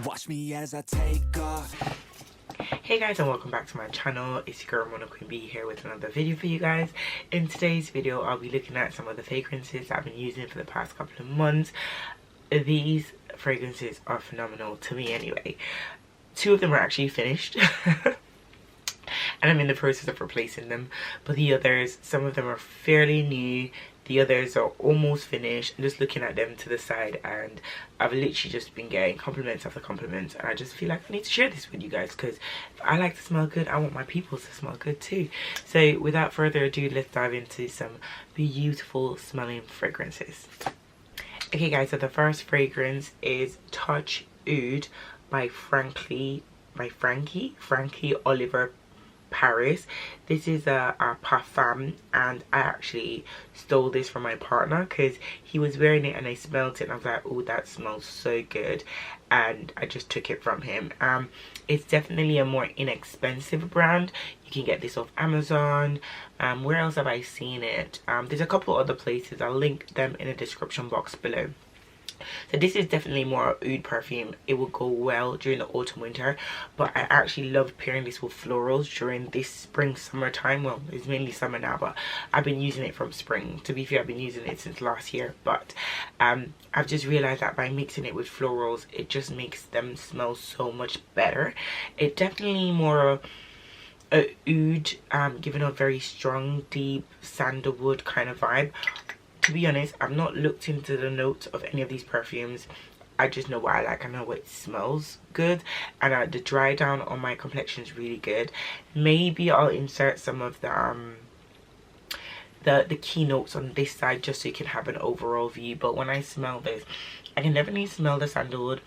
Watch me as I take off. Hey guys, and welcome back to my channel. It's your girl Mona Queen B here with another video for you guys. In today's video I'll be looking at some of the fragrances that I've been using for the past couple of months. These fragrances are phenomenal to me anyway. Two of them are actually finished and I'm in the process of replacing them, but the others, some of them are fairly new, the others are almost finished. I'm just looking at them to the side and I've literally just been getting compliments after compliments, and I just feel like I need to share this with you guys because if I like to smell good, I want my people to smell good too. So without further ado, let's dive into some beautiful smelling fragrances. Okay guys, so the first fragrance is Touch Oud by Frankie Oliver Paris. This is a parfum, and I actually stole this from my partner because he was wearing it and I smelled it and I was like, oh, that smells so good, and I just took it from him. It's definitely a more inexpensive brand. You can get this off Amazon. Where else have I seen it? There's a couple other places. I'll link them in the description box below. So this is definitely more oud perfume. It will go well during the autumn winter, but I actually love pairing this with florals during this spring summertime. Well, it's mainly summer now, but I've been using it from spring. To be fair, I've been using it since last year, but I've just realized that by mixing it with florals, it just makes them smell so much better. It definitely more a oud, giving a very strong, deep sandalwood kind of vibe. To be honest, I've not looked into the notes of any of these perfumes. I just know what I like. I know what smells good, and the dry down on my complexion is really good. Maybe I'll insert some of the keynotes on this side just so you can have an overall view. But when I smell this, I can definitely smell the sandalwood,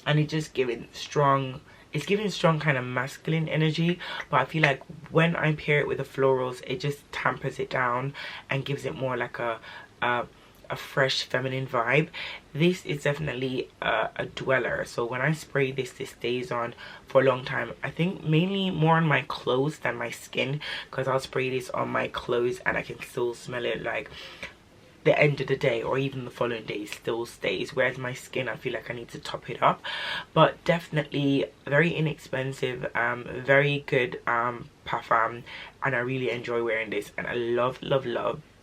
and it's just giving strong. It's giving strong kind of masculine energy, but I feel like when I pair it with the florals, it just tampers it down and gives it more like a fresh feminine vibe. This is definitely a dweller, so when I spray this, this stays on for a long time. I think mainly more on my clothes than my skin, because I'll spray this on my clothes and I can still smell it like the end of the day or even the following day still stays, whereas my skin, I feel like I need to top it up. But definitely very inexpensive, very good parfum, and I really enjoy wearing this, and I love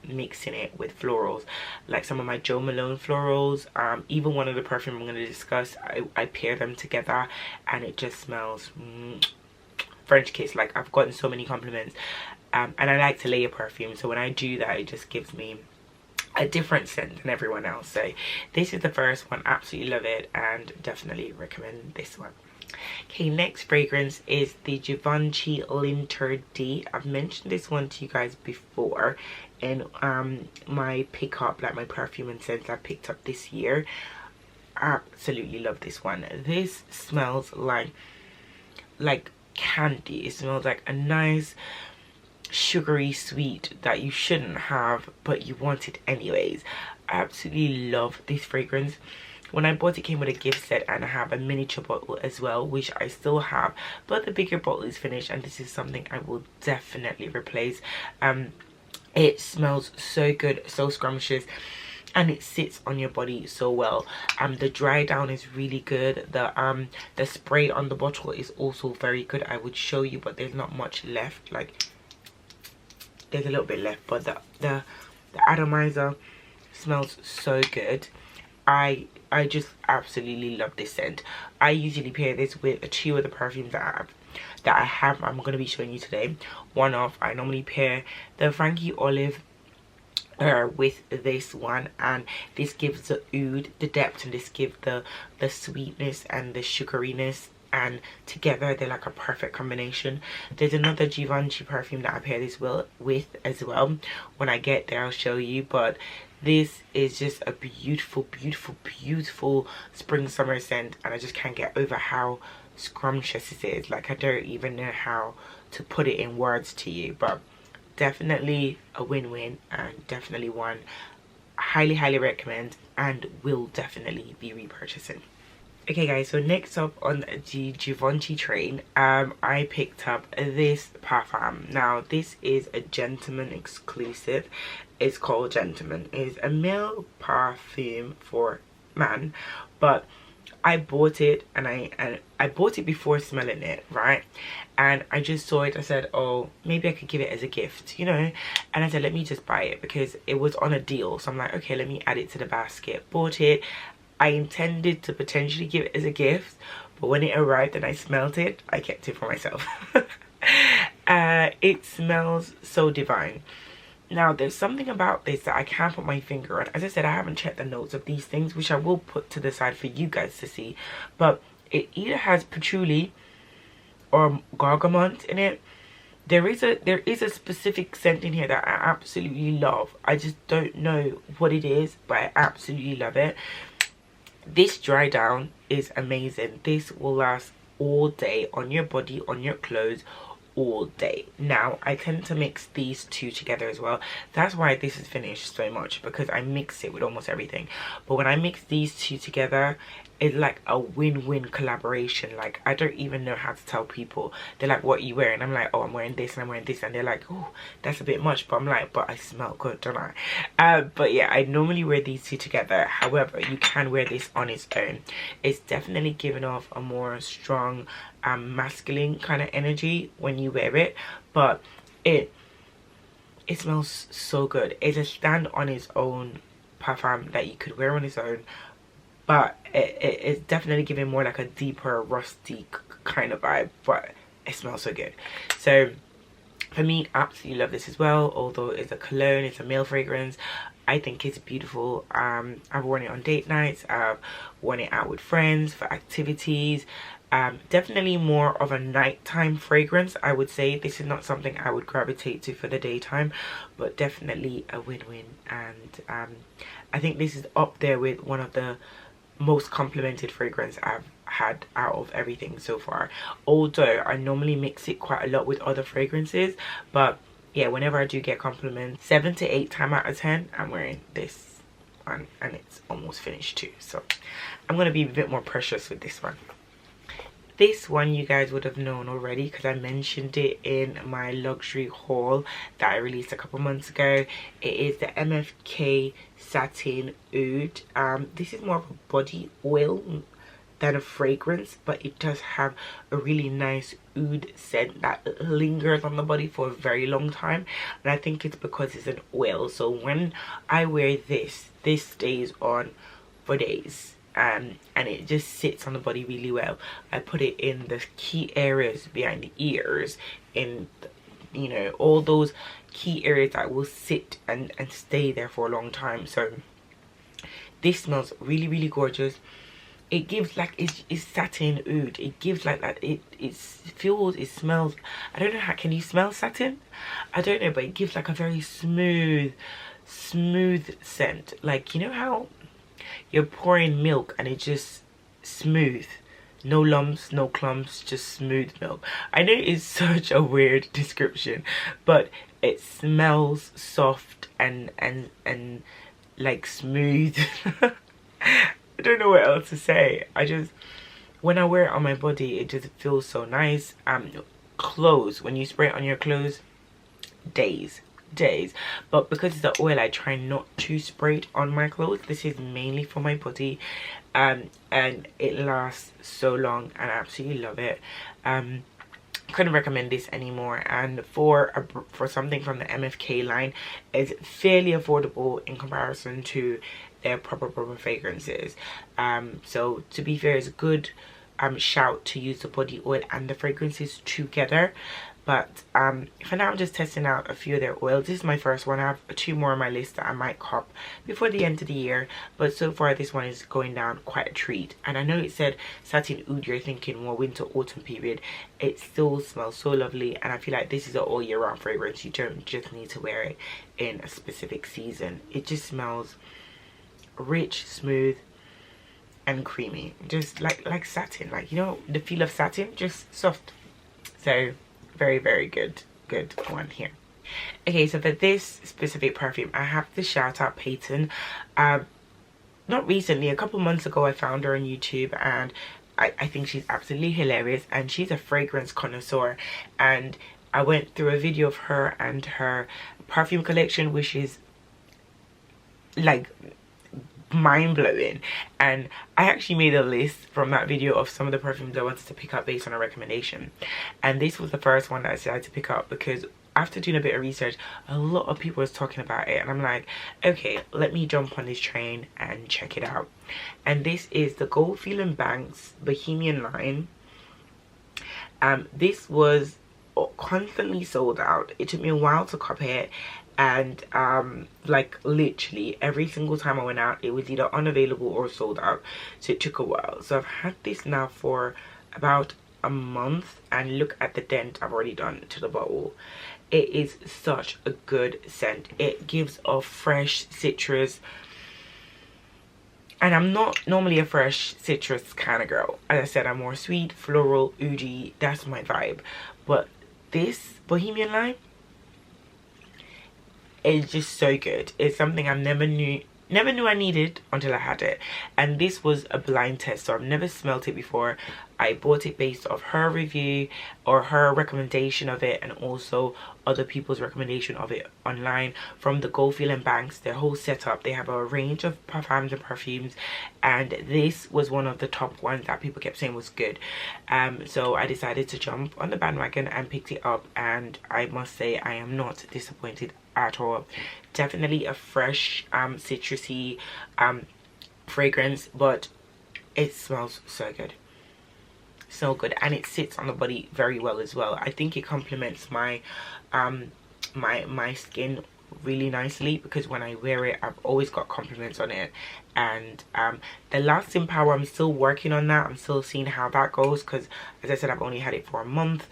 mixing it with florals, like some of my Jo Malone florals. Even one of the perfume I'm going to discuss, I pair them together and it just smells French kiss. Like, I've gotten so many compliments, and I like to layer perfume, so when I do that, it just gives me a different scent than everyone else. So this is the first one. Absolutely love it and definitely recommend this one. Okay, next fragrance is the Givenchy L'Interdit. I've mentioned this one to you guys before in my pickup, like my perfume and scents I picked up this year. Absolutely love this one. This smells like candy. It smells like a nice sugary sweet that you shouldn't have, but you want it anyways. I absolutely love this fragrance. When I bought it, came with a gift set, and I have a miniature bottle as well, which I still have, but the bigger bottle is finished, and this is something I will definitely replace. It smells so good, so scrumptious, and it sits on your body so well. The dry down is really good. The spray on the bottle is also very good. I would show you, but there's not much left. Like, there's a little bit left, but the atomizer smells so good. I just absolutely love this scent. I usually pair this with a few of the perfumes that I have. I'm going to be showing you today. One off, I normally pair the Frankie Olive with this one, and this gives the oud the depth, and this gives the sweetness and the sugariness, and together they're like a perfect combination. There's another Givenchy perfume that I pair this with as well. When I get there, I'll show you, but this is just a beautiful spring summer scent, and I just can't get over how scrumptious it is. Like, I don't even know how to put it in words to you, but definitely a win-win, and definitely one I highly recommend and will definitely be repurchasing. Okay guys, so next up on the Givenchy train, I picked up this parfum. Now this is a gentleman exclusive. It's called Gentleman. It's a male perfume for man, but I bought it, and I bought it before smelling it, right? And I just saw it. I said, oh, maybe I could give it as a gift, you know. And I said, let me just buy it because it was on a deal. So I'm like, okay, let me add it to the basket. Bought it. I intended to potentially give it as a gift, but when it arrived and I smelled it, I kept it for myself. It smells so divine. Now, there's something about this that I can't put my finger on. As I said, I haven't checked the notes of these things, which I will put to the side for you guys to see. But it either has patchouli or bergamot in it. There is a specific scent in here that I absolutely love. I just don't know what it is, but I absolutely love it. This dry down is amazing. This will last all day on your body, on your clothes, all day. Now, I tend to mix these two together as well. That's why this is finished so much, because I mix it with almost everything. But when I mix these two together, it's like a win-win collaboration. Like, I don't even know how to tell people. They're like, what are you wearing? I'm like, oh, I'm wearing this and I'm wearing this, and they're like, oh, that's a bit much. But I'm like, but I smell good, don't I? But yeah, I normally wear these two together. However, you can wear this on its own. It's definitely giving off a more strong masculine kind of energy when you wear it, but it smells so good. It's a stand on its own parfum that you could wear on its own, but it's definitely giving more like a deeper rusty kind of vibe, but it smells so good. So for me, absolutely love this as well. Although it's a cologne, it's a male fragrance, I think it's beautiful. I've worn it on date nights, I've worn it out with friends for activities. Definitely more of a nighttime fragrance, I would say. This is not something I would gravitate to for the daytime, but definitely a win-win. And I think this is up there with one of the most complimented fragrance I've had out of everything so far. Although I normally mix it quite a lot with other fragrances, but yeah, whenever I do get compliments, 7 to 8 times out of 10, I'm wearing this one, and it's almost finished too. So I'm gonna be a bit more precious with this one. This one you guys would have known already because I mentioned it in my luxury haul that I released a couple months ago. It is the MFK Satin Oud. This is more of a body oil than a fragrance, but it does have a really nice oud scent that lingers on the body for a very long time, and I think it's because it's an oil. So when I wear this stays on for days. And it just sits on the body really well. I put it in the key areas behind the ears, in, you know, all those key areas that will sit and stay there for a long time. So this smells really gorgeous. It gives like, it's satin oud. It gives like that, it feels, it smells, I don't know how, can you smell satin? I don't know, but it gives like a very smooth scent. Like, you know how you're pouring milk and it's just smooth, no lumps, no clumps, just smooth milk. I know it's such a weird description, but it smells soft and like smooth. I don't know what else to say. I just, when I wear it on my body, it just feels so nice. Clothes, when you spray it on your clothes, days, but because it's the oil, I try not to spray it on my clothes. This is mainly for my body, and it lasts so long, and I absolutely love it. Couldn't recommend this anymore. And for something from the MFK line, it's fairly affordable in comparison to their proper fragrances. So to be fair, it's a good shout to use the body oil and the fragrances together. But for now, I'm just testing out a few of their oils. This is my first one. I have 2 more on my list that I might cop before the end of the year. But so far, this one is going down quite a treat. And I know it said satin oud, you're thinking more winter autumn period. It still smells so lovely, and I feel like this is an all year round fragrance. You don't just need to wear it in a specific season. It just smells rich, smooth, and creamy, just like satin. Like, you know, the feel of satin, just soft. So very good one here. Okay, so for this specific perfume, I have to shout out Peyton. Not recently, a couple months ago, I found her on YouTube, and I think she's absolutely hilarious, and she's a fragrance connoisseur. And I went through a video of her and her perfume collection, which is like mind-blowing. And I actually made a list from that video of some of the perfumes I wanted to pick up based on a recommendation, and this was the first one that I decided to pick up because after doing a bit of research, a lot of people was talking about it, and I'm like, okay, let me jump on this train and check it out. And this is the Goldfield & Banks Bohemian Lime. This was constantly sold out. It took me a while to copy it, and like literally every single time I went out it was either unavailable or sold out, so it took a while. So I've had this now for about a month, and look at the dent I've already done to the bottle. It is such a good scent. It gives off fresh citrus, and I'm not normally a fresh citrus kind of girl. As I said, I'm more sweet, floral, oudi, that's my vibe. But this Bohemian Lime is just so good. It's something I never knew I needed until I had it. And this was a blind test, so I've never smelt it before. I bought it based off her review or her recommendation of it, and also other people's recommendation of it online from the Goldfield & Banks. Their whole setup, they have a range of parfums and perfumes, and this was one of the top ones that people kept saying was good. So I decided to jump on the bandwagon and picked it up, and I must say I am not disappointed at all. Definitely a fresh citrusy fragrance, but it smells so good, so good, and it sits on the body very well as well. I think it complements my my skin really nicely, because when I wear it I've always got compliments on it. And the lasting power, I'm still working on that. I'm still seeing how that goes, because as I said, I've only had it for a month.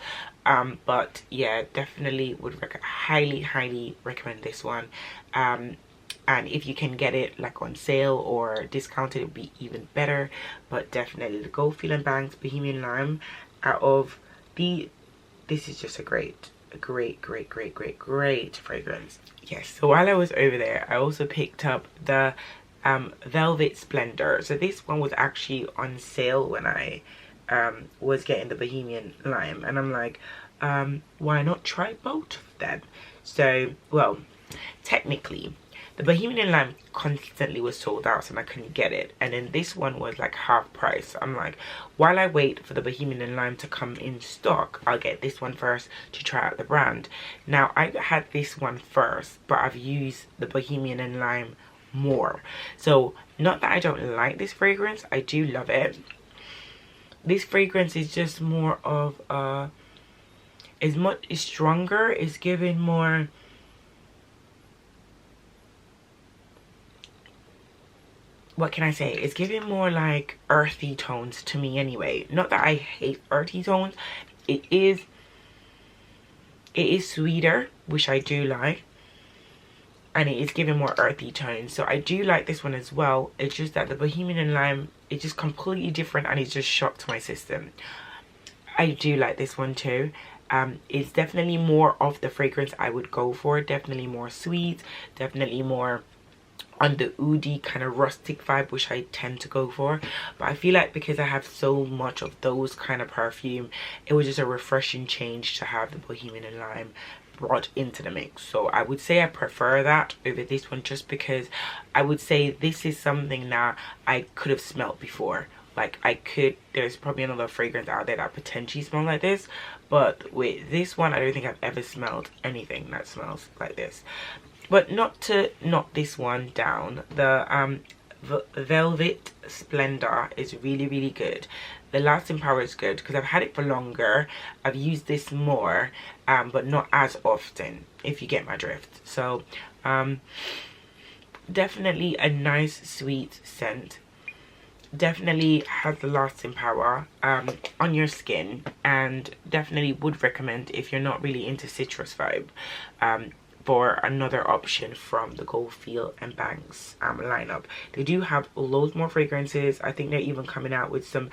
But yeah, definitely would highly recommend this one. And if you can get it like on sale or discounted, it would be even better. But definitely the Goldfield & Banks Bohemian Lime, out of this is just a great fragrance. Yes, so while I was over there, I also picked up the Velvet Splendor. So this one was actually on sale when I was getting the Bohemian Lime, and I'm like, why not try both of them? So, well, technically the Bohemian Lime constantly was sold out and I couldn't get it, and then this one was like half price. So I'm like, while I wait for the Bohemian Lime to come in stock, I'll get this one first to try out the brand. Now, I had this one first, but I've used the Bohemian Lime more. So not that I don't like this fragrance, I do love it. This fragrance is just more of is stronger, is giving more, what can I say? It's giving more like earthy tones to me anyway. Not that I hate earthy tones. It is sweeter, which I do like. And it is giving more earthy tones. So I do like this one as well. It's just that the Bohemian Lime is just completely different, and it's just shocked my system. I do like this one too. It's definitely more of the fragrance I would go for. Definitely more sweet. Definitely more on the oudi kind of rustic vibe, which I tend to go for. But I feel like because I have so much of those kind of perfume, it was just a refreshing change to have the Bohemian Lime brought into the mix. So I would say I prefer that over this one, just because I would say this is something that I could have smelled before. Like there's probably another fragrance out there that potentially smells like this, but with this one I don't think I've ever smelled anything that smells like this. But not to knock this one down, the Velvet Splendor is really good. The lasting power is good because I've had it for longer. I've used this more, but not as often, if you get my drift. So definitely a nice sweet scent. Definitely has the lasting power on your skin, and definitely would recommend if you're not really into citrus vibe, for another option from the Goldfield & Banks lineup. They do have loads more fragrances. I think they're even coming out with some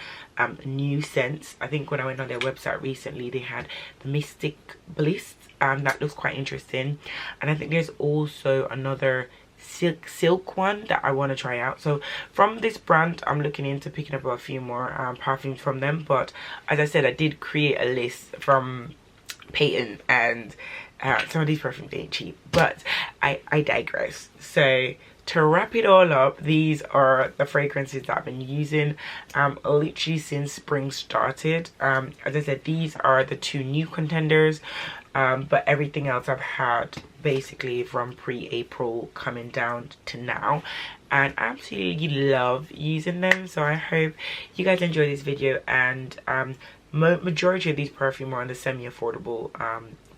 new scents. I think when I went on their website recently, they had the Mystic Bliss, that looks quite interesting. And I think there's also another silk one that I want to try out. So from this brand, I'm looking into picking up a few more perfumes from them. But as I said, I did create a list from Peyton, and some of these perfumes ain't cheap, but I digress. So to wrap it all up, these are the fragrances that I've been using literally since spring started. As I said, these are the 2 new contenders, but everything else I've had basically from pre-April coming down to now, and I absolutely love using them. So I hope you guys enjoy this video, and majority of these perfume are on the semi-affordable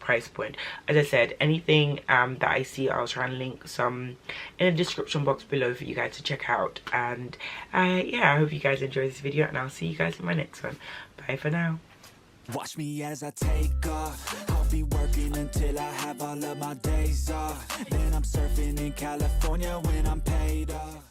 price point. As I said, anything that I see, I'll try and link some in the description box below for you guys to check out. And yeah, I hope you guys enjoy this video, and I'll see you guys in my next one. Bye for now. Watch me as I take off. I'll be working until I have all of my days off. Then I'm surfing in California when I'm paid off.